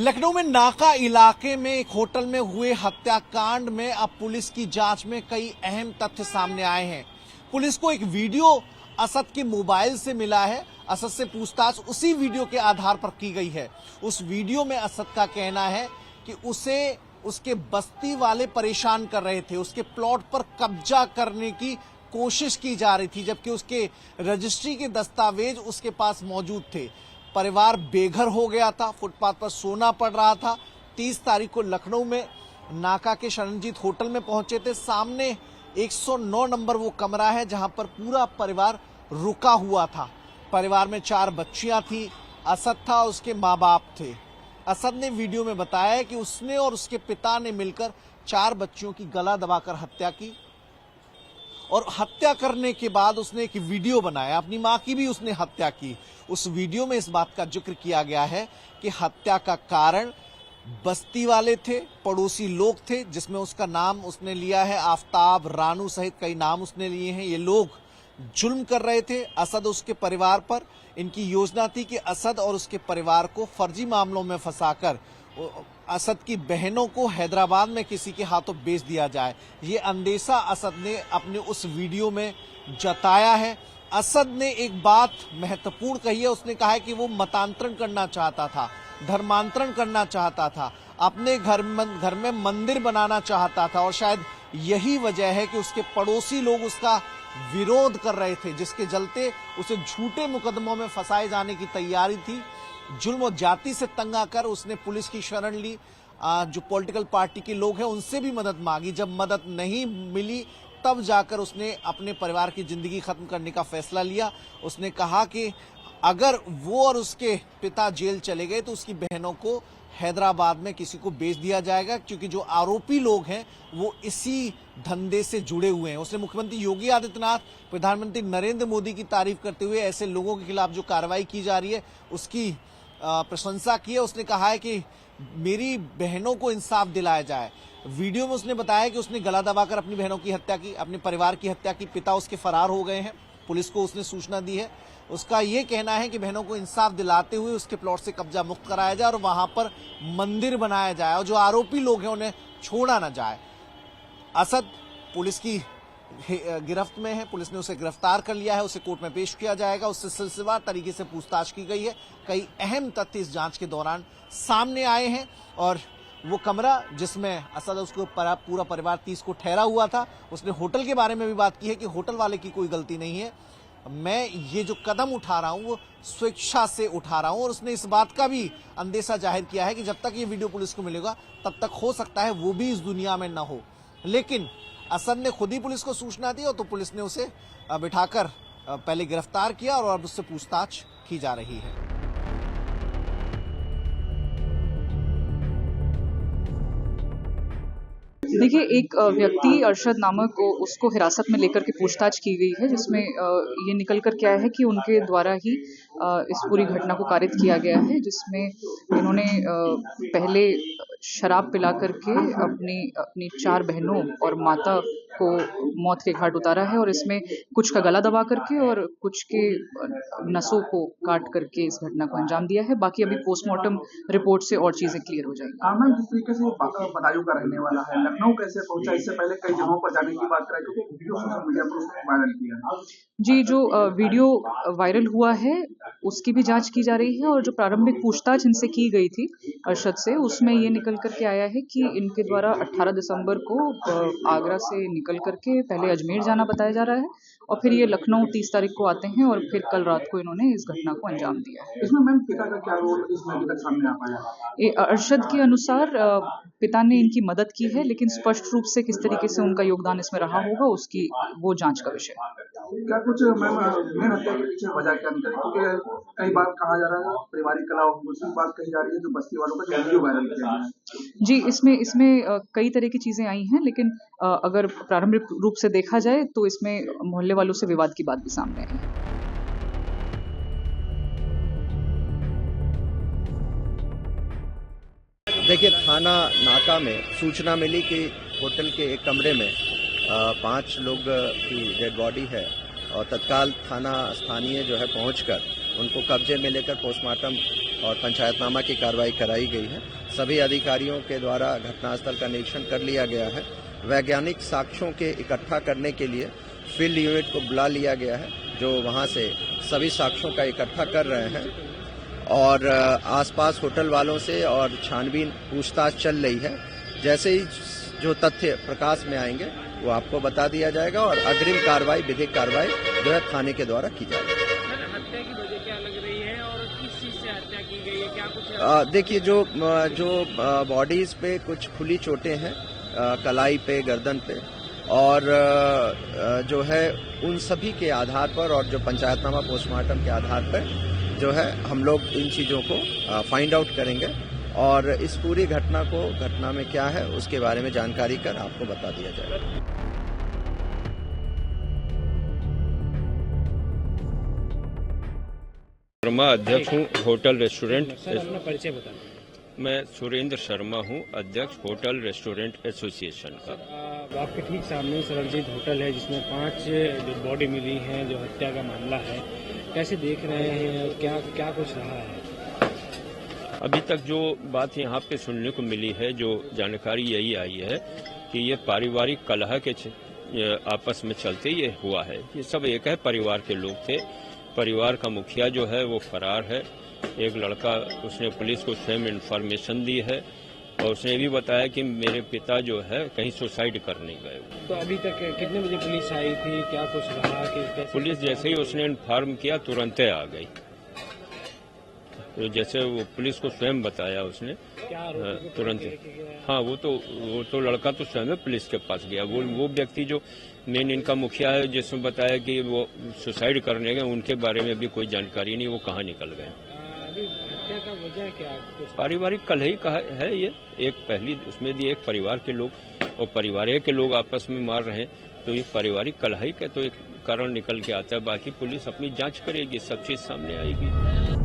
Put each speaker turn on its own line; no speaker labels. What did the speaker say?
लखनऊ में नाका इलाके में एक होटल में हुए हत्याकांड में अब पुलिस की जांच में कई अहम तथ्य सामने आए हैं। पुलिस को एक वीडियो असद के मोबाइल से मिला है। असद से पूछताछ उसी वीडियो के आधार पर की गई है। उस वीडियो में असद का कहना है कि उसे उसके बस्ती वाले परेशान कर रहे थे, उसके प्लॉट पर कब्जा करने की कोशिश की जा रही थी, जबकि उसके रजिस्ट्री के दस्तावेज उसके पास मौजूद थे। परिवार बेघर हो गया था, फुटपाथ पर सोना पड़ रहा था। 30 तारीख को लखनऊ में नाका के शरणजीत होटल में पहुंचे थे। सामने 109 नंबर वो कमरा है जहां पर पूरा परिवार रुका हुआ था। परिवार में 4 बच्चियां थी, असद था, उसके माँ बाप थे। असद ने वीडियो में बताया कि उसने और उसके पिता ने मिलकर 4 बच्चियों की गला दबाकर हत्या की और हत्या करने के बाद उसने एक वीडियो बनाया, अपनी मां की भी उसने हत्या की। उस वीडियो में इस बात का जिक्र किया गया है कि हत्या का कारण बस्ती वाले थे, पड़ोसी लोग थे, जिसमें उसका नाम उसने लिया है आफताब, रानू सहित कई नाम उसने लिए हैं। ये लोग जुल्म कर रहे थे असद उसके परिवार पर। इनकी योजना थी कि असद और उसके परिवार को फर्जी मामलों में फंसाकर असद की बहनों को हैदराबाद में किसी के हाथों बेच दिया जाए। ये अंदेशा असद ने अपने उस वीडियो में जताया है। असद ने एक बात महत्वपूर्ण कही है। उसने कहा है कि वो मतांतरण करना चाहता था, धर्मांतरण करना चाहता था, अपने घर में मंदिर बनाना चाहता था और शायद यही वजह है कि उसके पड़ोसी लोग उसका विरोध कर रहे थे, जिसके चलते उसे झूठे मुकदमों में फंसाए जाने की तैयारी थी। जुल्म और जाति से तंग आकर उसने पुलिस की शरण ली। जो पॉलिटिकल पार्टी के लोग हैं उनसे भी मदद मांगी। जब मदद नहीं मिली तब जाकर उसने अपने परिवार की जिंदगी खत्म करने का फैसला लिया। उसने कहा कि अगर वो और उसके पिता जेल चले गए तो उसकी बहनों को हैदराबाद में किसी को बेच दिया जाएगा, क्योंकि जो आरोपी लोग हैं वो इसी धंधे से जुड़े हुए हैं। उसने मुख्यमंत्री योगी आदित्यनाथ, प्रधानमंत्री नरेंद्र मोदी की तारीफ करते हुए ऐसे लोगों के खिलाफ जो कार्रवाई की जा रही है उसकी प्रशंसा की है। उसने कहा है कि मेरी बहनों को इंसाफ दिलाया जाए। वीडियो में उसने बताया कि उसने गला दबाकर अपनी बहनों की हत्या की, अपने परिवार की हत्या की। पिता उसके फरार हो गए हैं, पुलिस को उसने सूचना दी है। उसका ये कहना है कि बहनों को इंसाफ दिलाते हुए उसके प्लॉट से कब्जा मुक्त कराया जाए और वहां पर मंदिर बनाया जाए और जो आरोपी लोग हैं उन्हें छोड़ा न जाए। असद पुलिस की गिरफ्त में है, पुलिस ने उसे गिरफ्तार कर लिया है, उसे कोर्ट में पेश किया जाएगा। उससे सिलसिलेवार तरीके से पूछताछ की गई है। कई अहम तथ्य इस जांच के दौरान सामने आए हैं और वो कमरा जिसमें असद उसको पूरा परिवार 30 को ठहरा हुआ था, उसने होटल के बारे में भी बात की है कि होटल वाले की कोई गलती नहीं है, मैं ये जो कदम उठा रहा हूं वो स्वेच्छा से उठा रहा हूं। और उसने इस बात का भी अंदेशा जाहिर किया है कि जब तक ये वीडियो पुलिस को मिलेगा तब तक हो सकता है वो भी इस दुनिया में न हो। लेकिन असद ने खुद ही पुलिस को सूचना दी और तो पुलिस ने उसे बिठाकर पहले गिरफ्तार किया और अब उससे पूछताछ की जा रही है।
देखिए, एक व्यक्ति अरशद नामक उसको हिरासत में लेकर के पूछताछ की गई है, जिसमें ये निकल कर के आया है कि उनके द्वारा ही इस पूरी घटना को कारित किया गया है, जिसमें इन्होंने पहले शराब पिला करके अपनी 4 बहनों और माता को मौत के घाट उतारा है और इसमें कुछ का गला दबा करके और कुछ के नसों को काट करके इस घटना को अंजाम दिया है। बाकी अभी पोस्टमार्टम रिपोर्ट से और चीजें क्लियर हो जाएंगी।
मैम, जिस तरीके से वो बदायूं का रहने वाला है, लखनऊ कैसे पहुंचा? इससे पहले कई जगहों पर जाने की बात कराई, क्योंकि वीडियो सोशल मीडिया पर उसने वायरल किया।
जी, जो वीडियो वायरल हुआ है उसकी भी जांच की जा रही है और जो प्रारंभिक पूछताछ इनसे की गई थी अरशद से, उसमें ये निकल करके आया है कि इनके द्वारा 18 दिसंबर को आगरा से निकल करके पहले अजमेर जाना बताया जा रहा है और फिर ये लखनऊ 30 तारीख को आते हैं और फिर कल रात को इन्होंने इस घटना को अंजाम दिया है।
इसमें मैम पिता का क्या रोल इसमें अभी तक सामने आ पाया?
अरशद के अनुसार पिता ने इनकी मदद की है, लेकिन स्पष्ट रूप से किस तरीके से उनका योगदान इसमें रहा होगा उसकी वो जांच का विषय है।
क्या कुछ मैम मेन हत्या के पीछे वजह क्या निकली? क्योंकि कई बार कहा जा रहा है पारिवारिक कलह, दूसरी बात कही जा रही है जो बस्ती वालों का जो वीडियो वायरल किया गया है।
जी, इसमें कई तरह की चीजें आई हैं, लेकिन अगर प्रारंभिक रूप से देखा जाए तो इसमें मोहल्ले वालों से विवाद की बात भी सामने आई है।
देखिए, थाना नाका में सूचना मिली कि होटल के एक कमरे में 5 लोग की डेड बॉडी है और तत्काल थाना स्थानीय जो है पहुंचकर उनको कब्जे में लेकर पोस्टमार्टम और पंचायतनामा की कार्रवाई कराई गई है। सभी अधिकारियों के द्वारा घटनास्थल का निरीक्षण कर लिया गया है। वैज्ञानिक साक्ष्यों के इकट्ठा करने के लिए फील्ड यूनिट को बुला लिया गया है, जो वहां से सभी साक्ष्यों का इकट्ठा कर रहे हैं और आसपास होटल वालों से और छानबीन पूछताछ चल रही है। जैसे ही जो तथ्य प्रकाश में आएंगे वो आपको बता दिया जाएगा और अग्रिम कार्रवाई, विधिक कार्रवाई जो है थाने के द्वारा की जाएगी।
हत्या की वजह क्या लग रही है और किस चीज से हत्या की गई है, क्या कुछ?
देखिए, जो बॉडीज पे कुछ खुली चोटें हैं, कलाई पे, गर्दन पे, और जो है उन सभी के आधार पर और जो पंचायतनामा पोस्टमार्टम के आधार पर जो है हम लोग इन चीजों को फाइंड आउट करेंगे और इस पूरी घटना में क्या है उसके बारे में जानकारी कर आपको बता दिया जाएगा।
शर्मा अध्यक्ष हूँ होटल रेस्टोरेंट।
सर अपना परिचय बताएं।
मैं सुरेंद्र शर्मा हूँ, अध्यक्ष होटल रेस्टोरेंट एसोसिएशन का।
आपके ठीक सामने सरबजीत होटल है जिसमें 5 जो बॉडी मिली है, जो हत्या का मामला है, कैसे देख रहे हैं और क्या कुछ रहा है?
अभी तक जो बात यहाँ पे सुनने को मिली है, जो जानकारी यही आई है कि ये पारिवारिक कलह के आपस में चलते ये हुआ है। ये सब एक है परिवार के लोग थे। परिवार का मुखिया जो है वो फरार है। एक लड़का, उसने पुलिस को स्वयं इन्फॉर्मेशन दी है और उसने भी बताया कि मेरे पिता जो है कहीं सुसाइड करने गए।
तो अभी तक कितने बजे पुलिस आई थी, क्या कुछ रहा? कि
पुलिस जैसे ही उसने इन्फॉर्म किया तुरंत आ गई। तो जैसे वो पुलिस को स्वयं बताया उसने,
क्या
तुरंत। हाँ, वो तो लड़का तो स्वयं पुलिस के पास गया। वो व्यक्ति जो मेन इनका मुखिया है, जिसने बताया कि वो सुसाइड करने गए, उनके बारे में भी कोई जानकारी नहीं, वो कहाँ निकल गए।
अभी हत्या का वजह क्या कुछ?
पारिवारिक कलह ही है ये। एक पहली उसमें भी एक परिवार के लोग और परिवार के लोग आपस में मार रहे हैं, तो ये पारिवारिक कलह ही का तो एक कारण निकल के आता है। बाकी पुलिस अपनी जांच करेगी, सब चीज सामने आएगी।